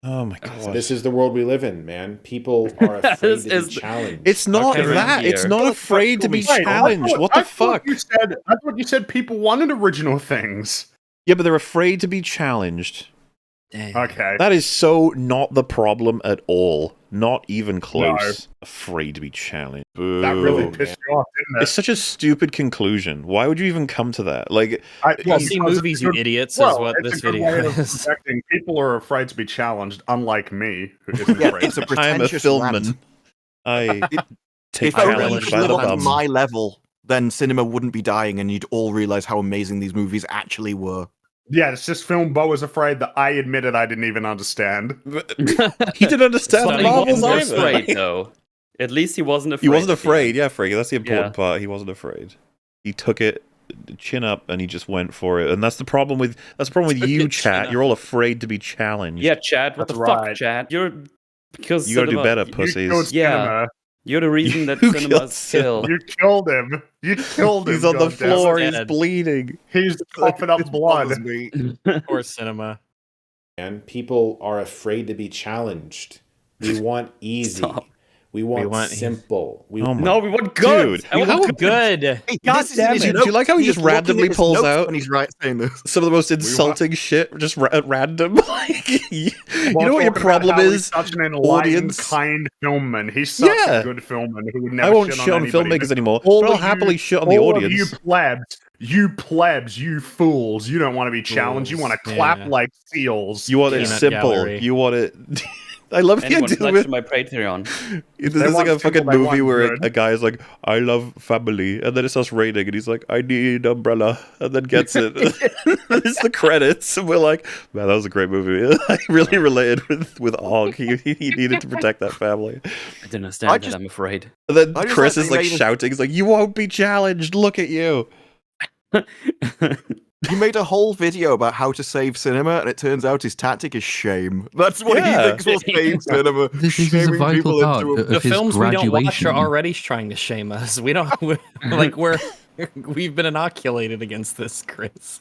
Oh my god. This is the world we live in, man. People are afraid to be challenged. It's not that. It's not afraid to be challenged. What the fuck? I thought you said people wanted original things. Yeah, but they're afraid to be challenged. Damn. Okay. That is so not the problem at all. Not even close. No. Afraid to be challenged. Boo. That really pissed you off, didn't it? It's such a stupid conclusion. Why would you even come to that? Like, Well, see movies, you idiots, is what this video is. People are afraid to be challenged, unlike me, who isn't afraid. It's a I'm a pretentious filmman. I take If only you challenge could by the live at bum. my level, then cinema wouldn't be dying, and you'd all realize how amazing these movies actually were. Yeah, it's just film Bo was afraid that I admitted I didn't even understand. He didn't understand But the he Marvels wasn't either. afraid, though. At least he wasn't afraid. He wasn't at the afraid, end. yeah, Frankie. That's the important part. He wasn't afraid. He took it chin up and he just went for it. And that's the problem with you, chat. You're all afraid to be challenged. Yeah, Chad. What That's the fuck, right. Chad? You gotta do better, You pussies. killed Yeah. cinema. You're the reason that You cinema's killed killed. You killed him. You killed him. He's on the goddamn. floor. He's Dead. bleeding. He's coughing up blood. Bothers me. Or cinema. And people are afraid to be challenged. We want easy. Stop. We want want simple. We Oh my- No, we want good. Dude, I want how- good. Good. Hey, God this is damn his it. Do you like how he He's just looking randomly at his pulls notes out when he's saying this? some of the most insulting shit, just random? Like, you While know what your talking about problem how he's is? such an enlightened, audience? kind filmman. He's such Yeah. a good filmman who would I never won't shit shit on anybody. filmmakers anymore, All but I'll of happily you- shit on the all of audience. you plebs, you fools. You don't want to be challenged. You want to Fools, clap yeah. like seals. You want it Peanut simple. gallery. You want it. I love the Anyone idea pledge with to my Patreon. this They is like want a fucking simple, they movie want where good. a guy is like, "I love family," and then it starts raining, and he's like, "I need umbrella," and then gets it. It's the credits, and we're like, "Man, that was a great movie." I really related with Og. He needed to protect that family. I didn't understand that. I'm afraid. And then I just Chris like is that like he made shouting, he's like, "You won't be challenged. Look at you." You made a whole video about how to save cinema, and it turns out his tactic is shame. That's what Yeah. he thinks will save cinema. This is a Shaming vital people part into of The his films we don't watch graduation. are already trying to shame us. We don't we've been inoculated against this, Chris.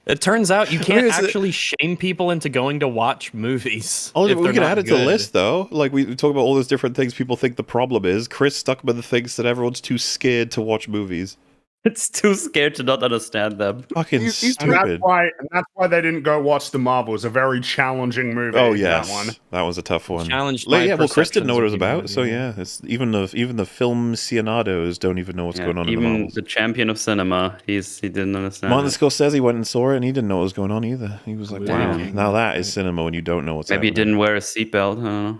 It turns out you can't is it- actually shame people into going to watch movies. Oh, if we they're can not add it to the good. list, though. Like, we talk about all those different things people think the problem is. Chris Stuckmann thinks that everyone's too scared to watch movies. It's too scared to not understand them. Fucking He's And that's stupid. why they didn't go watch The Marvels. A very challenging movie. Oh, yes. That one. That was a tough one. Challenged Like, my yeah, well, Chris didn't know what it was perceptions of about, so humanity. yeah. It's, even the film aficionados don't even know what's Yeah, going on in the even Marvels. the champion of cinema, he didn't understand. Martin it. Scorsese went and saw it, and he didn't know what was going on either. He was like, wow, Damn. now that is cinema when you don't know what's Maybe he happening. didn't wear a seatbelt. I don't know.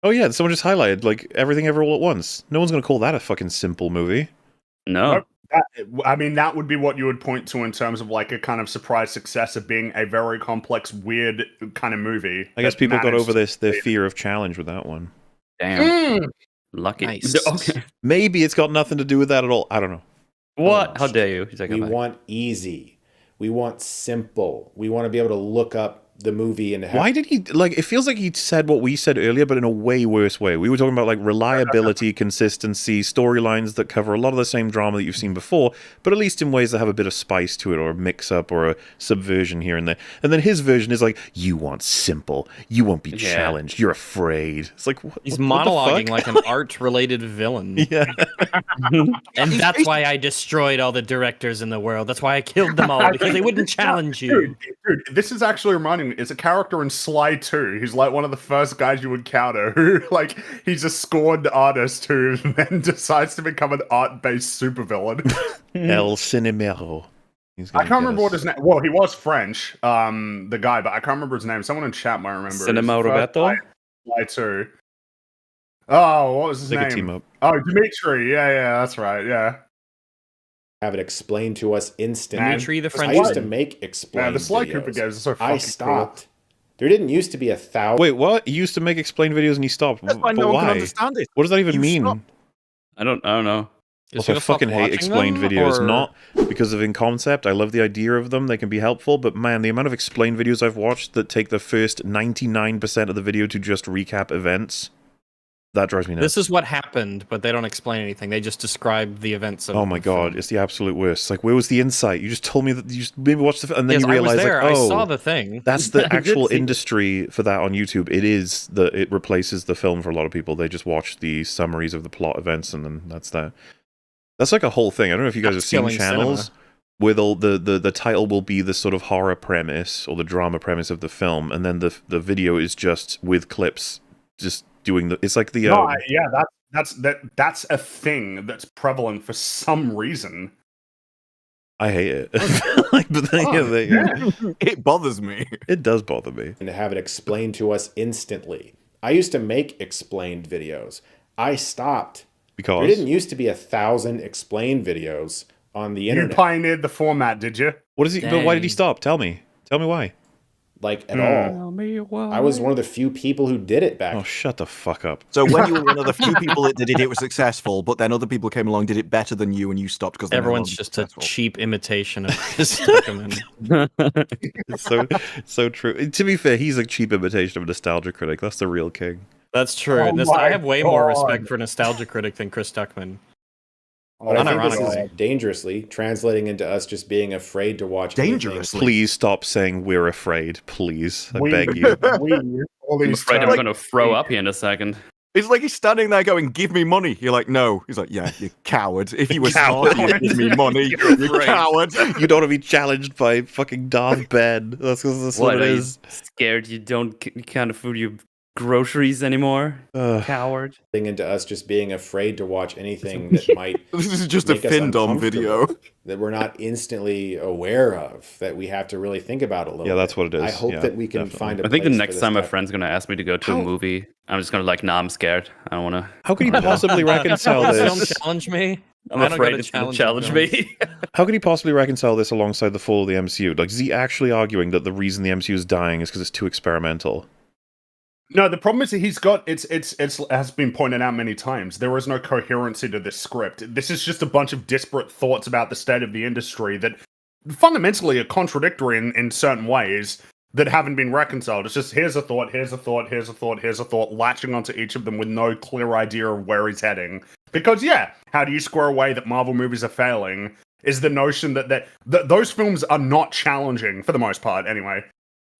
Oh, yeah, someone just highlighted, like, Everything Ever All at Once. No one's going to call that a fucking simple movie. No. Nope. That would be what you would point to in terms of like a kind of surprise success of being a very complex, weird kind of movie. I guess that people got managed over to- their fear of challenge with that one. Damn. Lucky. Nice. Okay. Maybe it's got nothing to do with that at all. I don't know. What? How dare you? You take it We back. want easy. We want simple. We want to be able to look up the movie and have Why did he, like, it feels like he said what we said earlier, but in a way worse way. We were talking about, like, reliability, consistency, storylines that cover a lot of the same drama that you've seen before, but at least in ways that have a bit of spice to it, or a mix-up, or a subversion here and there. And then his version is like, you want simple. You won't be Yeah. challenged. You're afraid. It's like, what, He's what the monologuing fuck? like an art-related villain. Yeah. And that's why I destroyed all the directors in the world. That's why I killed them all, because they wouldn't challenge you. Dude, this is actually reminding me. It's a character in Sly 2. He's like one of the first guys you encounter who, like, he's a scorned artist who then decides to become an art-based supervillain. El Cinemero. He's I gonna can't get remember us. what his name. Well, he was French, the guy, but I can't remember his name. Someone in chat might remember. Cinema His first Roberto? Sly 2. Oh, what was his They could name? team up. Oh, Dimitri. Yeah, that's right. Yeah. have it explained to us instantly. Dimitri the I French. used to make explained Man, the Sly videos. Cooper games are so fucking I stopped. There didn't used to be 1,000. Wait, what? You used to make explained videos and you stopped. That's why But no one can why? understand it. What does that even You mean? stopped. I don't know. Also, I fucking hate explained videos. Not because of in concept. I love the idea of them. They can be helpful. But man, the amount of explained videos I've watched that take the first 99% of the video to just recap events. that drives me nuts. This is what happened, but they don't explain anything. They just describe the events of Oh my the god, film. it's the absolute worst. It's like, where was the insight? You just told me that you just maybe watched the film, and then Yes, you realize, I was there. like, oh, I saw the thing. that's the I did actual see it. industry for that on YouTube. It replaces the film for a lot of people. They just watch the summaries of the plot events, and then that's that. That's like a whole thing. I don't know if you guys have seen Upskilling channels cinema. with all the title will be the sort of horror premise or the drama premise of the film, and then the video is just with clips, just doing the. It's like the No, yeah, that's a thing that's prevalent for some reason. I hate it. Like, but then, It bothers me. it does bother me. And to have it explained to us instantly. I used to make explained videos. I stopped. Because There didn't used to be 1,000 explained videos on the You internet, pioneered the format, did you? what is he? But why did he Dang. stop? Tell me why. like at all. I was one of the few people who did it back. Oh, shut the fuck up. So when you were one of the few people that did it, it was successful. But then other people came along, did it better than you, and you stopped because Everyone's just a cheap imitation of Chris Stuckmann. It's so true. To be fair, he's a cheap imitation of a nostalgia critic. That's the real king. That's true. Oh I my have way more God. respect for Nostalgia Critic than Chris Stuckmann. But I think this Unironically. is dangerously translating into us just being afraid to watch anything. Dangerously. Please stop saying we're afraid. Please. I We- beg you. all I'm these afraid I'm terms- going to throw up here in a second. It's like he's standing there going, "Give me money." You're like, "No." He's like, "Yeah, you coward. If you were Coward. smart, you'd give me money. You're You afraid. coward." You don't want to be challenged by fucking Darth Ben. That's what it are you is. scared you can't afford your groceries anymore? Ugh. Coward. Into us just being afraid to watch anything that might This is just a make us Findom video. uncomfortable, that we're not instantly aware of, that we have to really think about a little Yeah, bit. that's what it is. I hope Yeah, that we can definitely. find a I think the place for next this time a type- friend's going to ask me to go to a How- movie, I'm just going to like, nah, I'm scared. I don't want to. How could he possibly reconcile Don't this? challenge me. I'm I don't afraid gotta it's going to challenge challenge you, me. How could he possibly reconcile this alongside the fall of the MCU? Like, is he actually arguing that the reason the MCU is dying is because it's too experimental? No, the problem is that he's got it's has been pointed out many times. There is no coherency to this script. This is just a bunch of disparate thoughts about the state of the industry that fundamentally are contradictory in certain ways that haven't been reconciled. It's just here's a thought, here's a thought, here's a thought, here's a thought, latching onto each of them with no clear idea of where he's heading. Because yeah, how do you square away that Marvel movies are failing? Is the notion that those films are not challenging for the most part, anyway.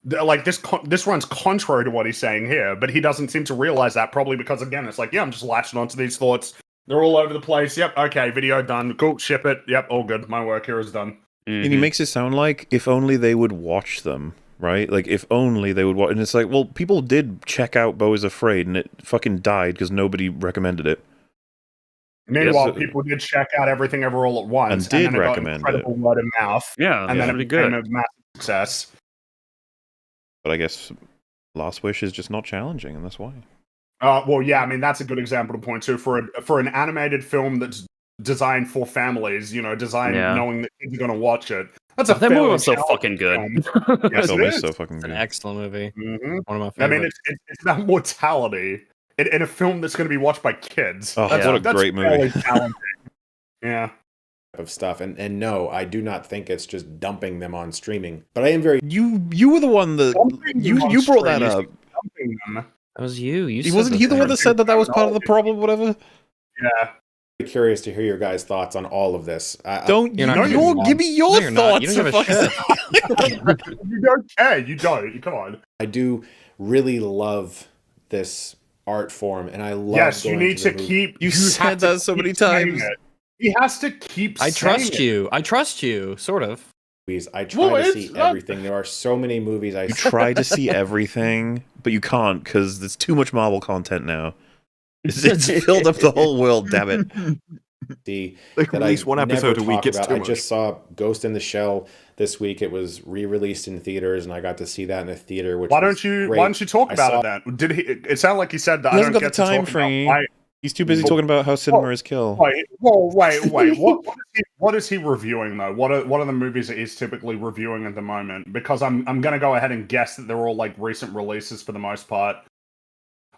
Like this runs contrary to what he's saying here, but he doesn't seem to realize that, probably because again it's like, yeah, I'm just latching onto these thoughts. They're all over the place. Yep, okay, video done. Cool, ship it. Yep, all good. My work here is done. And he Mhm. makes it sound like if only they would watch them, right? Like, if only they would watch. And it's like, well, people did check out Beau is Afraid, and it fucking died because nobody recommended it. Meanwhile, Yes, people did check out Everything Ever All at Once, And did then it got recommend incredible word of mouth, Yeah, and then it pretty became good. a massive success. But I guess Last Wish is just not challenging, and that's why. Well, yeah, I mean that's a good example to point to for an animated film that's designed for families. You know, designed Yeah. knowing that kids are going to watch it. That's a That movie fairly was so challenging fucking good. film. Yes, Film it is is. so fucking It's an good. excellent movie. Mhm. One of my I favorites. mean, it's about mortality in a film that's going to be watched by kids. Oh, what a that's great movie. fairly challenging. Yeah. of stuff. And no, I do not think it's just dumping them on streaming. But I am very You were the one that Dumping you them you on brought that stream is up. dumping them. That was you. He wasn't he the one that said that was part of the problem? Whatever. Yeah. curious to hear your guys' thoughts on all of this. Don't You're not you gonna be give me your No, you're not. You thoughts. don't give a Fuck- shit. You don't care. You don't. Come on. I do really love this art form, and I love. Yes, you going need to the movie. keep. You have said to that so keep many saying times. it. He has to keep. I saying trust it. you. I trust you, sort of. movies. I try Well, to it's see not- everything. There are so many movies I You try to see everything, but you can't because there's too much Marvel content now. It's filled up the whole world. Damn it! see Like that at least I one episode never a week. talk It's about. too I much. just saw Ghost in the Shell this week. It was re-released in theaters, and I got to see that in the theater. Which Why was don't you? great. Why don't you talk I about saw- it then? Did he? It sounded like he said that. He I hasn't don't got get the to time talk frame. about why. He's too busy talking about how cinema is kill. Wait. What is he reviewing though? What are the movies that he's typically reviewing at the moment? Because I'm gonna go ahead and guess that they're all like recent releases for the most part.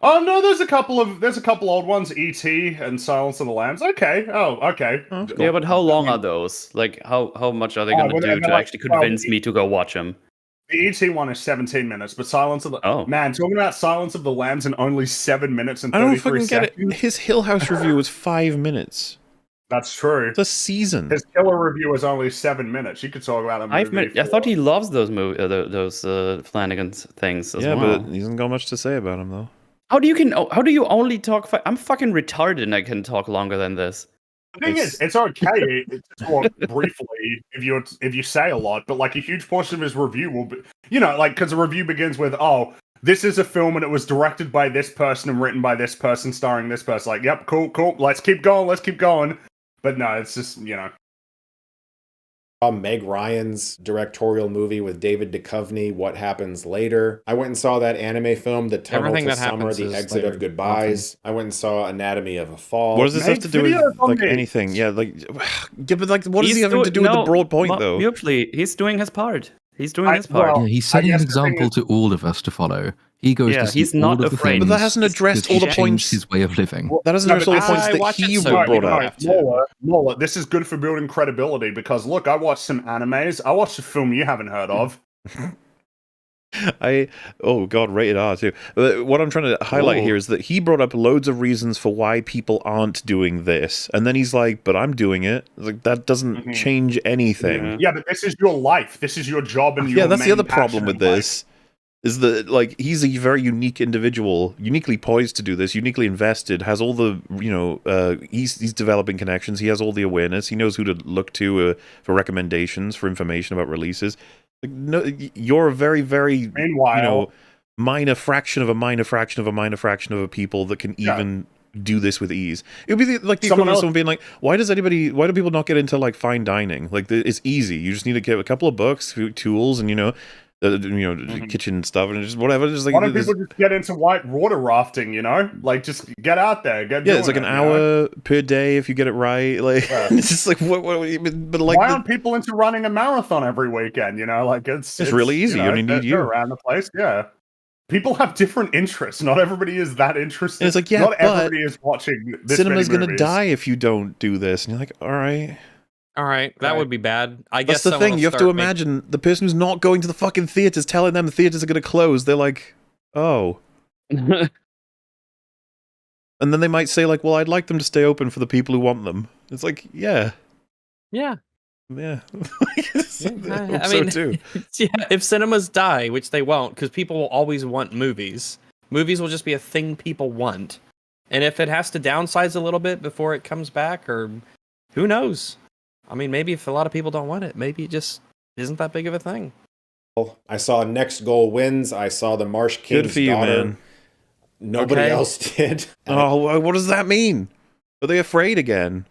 Oh no, there's a couple old ones, E.T. and Silence of the Lambs. Okay. Oh, okay. Oh, D- Yeah, but how long are those? Like, how much are they going to well, do they're to like actually 12 convince me to go watch them? The ET one is 17 minutes, but Silence of the man, talking about Silence of the Lambs in only 7 minutes and 33 I don't fucking seconds. get it. His Hill House review was 5 minutes. That's true. It's a season. His killer review is only 7 minutes. You could talk about that movie. I thought he loves those Flanagan's things as well. Yeah, but he hasn't got much to say about him though. How do you only talk? I'm fucking retarded and I can talk longer than this. The thing is, it's okay to talk briefly if you say a lot, but like a huge portion of his review will be, like because the review begins with, "Oh, this is a film and it was directed by this person and written by this person, starring this person." Like, yep, cool, let's keep going. But no, it's just Meg Ryan's directorial movie with David Duchovny, What Happens Later. I went and saw that anime film, The Tunnel Everything to that Summer, happens The is Exit later. of Goodbyes. I went and saw Anatomy of a Fall. What does this have to do with like anything? Yeah, like, yeah, but like, what does he having to do with the broad point though? Mutually, he's doing his part. He's doing his part. Yeah, he's setting an example to all of us to follow. He goes to see he's all not of the afraid. things But that hasn't addressed that all the he's points. changed his way of living. That doesn't address all the points that he brought up. Mola, this is good for building credibility because look, I watched some animes. I watched a film you haven't heard of. Oh god, rated R too. What I'm trying to highlight here is that he brought up loads of reasons for why people aren't doing this, and then he's like, "But I'm doing it." Like that doesn't change anything. Yeah, but this is your life. This is your job, and your that's the main other problem passion with in this. Is that like he's a very unique individual, uniquely poised to do this, uniquely invested, has all the he's developing connections, he has all the awareness, he knows who to look to for recommendations, for information about releases. Like, no, you're a very, very minor fraction of a minor fraction of a minor fraction of a people that can even do this with ease. It would be like the equivalent of someone being like, why do people not get into like fine dining? Like it's easy. You just need to get a couple of books, few tools, and kitchen stuff and just whatever. Just like, why don't people just get into white water rafting? Like just get out there. It's like an hour per day if you get it right. Like it's just like what? But like, why aren't people into running a marathon every weekend? Like it's really easy. You only need you around the place. Yeah. People have different interests. Not everybody is that interested. And it's like, not everybody is watching this. Cinema's gonna die if you don't do this. And you're like, all right, that would be bad. I guess that's the thing. You have to imagine the person who's not going to the fucking theaters telling them the theaters are going to close. They're like, oh. And then they might say like, well, I'd like them to stay open for the people who want them. It's like, yeah. I mean, too. If cinemas die, which they won't, because people will always want movies. Movies will just be a thing people want. And if it has to downsize a little bit before it comes back, or who knows? I mean, maybe if a lot of people don't want it, maybe it just isn't that big of a thing. I saw Next Goal Wins. I saw The Marsh King's Good for you, Daughter. man. Nobody else did. Oh, what does that mean? Are they afraid again?